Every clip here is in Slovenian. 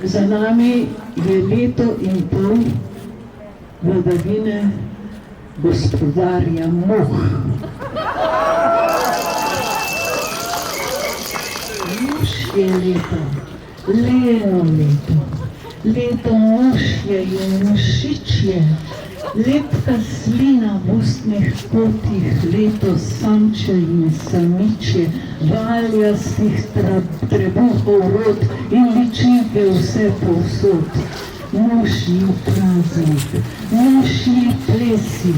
Za nami je leto in pol vladavine gospodarja muh. Mušje leto, leno leto, leto mušje in mušičje, lepka slina v ustnih kotih, leto samče in samičje, valjastih trebuhov rod in ličinke vse povsod. Mušji praznik, mušji plesi,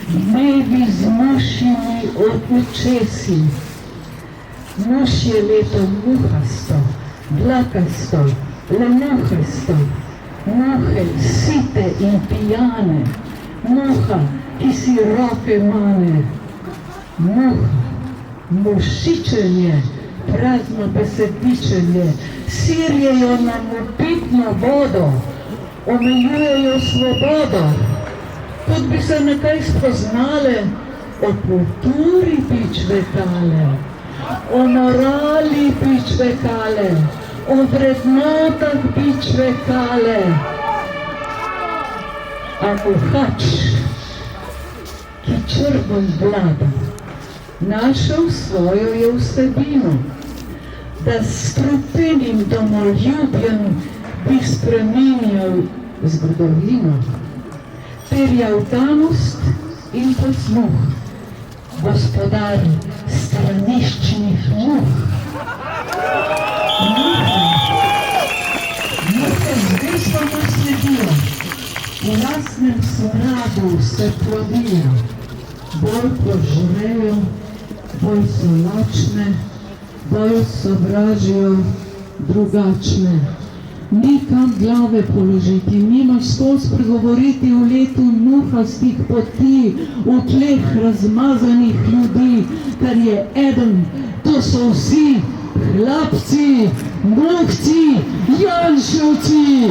dnevi z mušjimi očesi. Mušje leto muhasto, dlakasto, lemuhasto, muhe site in pijane, muha, ki si roke mane, muha, mušičenje, prazno besedičenje, sirjejo nam pitno vodo, omejujejo svobodo, kot bi se nekaj spoznale, o kulturi bi čvekale, o morali bi čvekale, o vrednotah bi čvekale. A muhač, ki črvom vlada, našel svojo je vsebino, da s strupenim domoljubjem bi spreminjal zgodovino, terjal danost in posluh, gospodar straniščnih muh. Muhe zvezdoma sledijo, v lastnem smradu se plovijo, bolj ko žrejo, bolj so lačne, bolj sovražijo drugačne. Ni kam glave položiti, nima što spregovoriti v letu muhastih poti, v tleh razmazanih ljudi, kar je eden, to so vsi hlapci, muhci, janševci.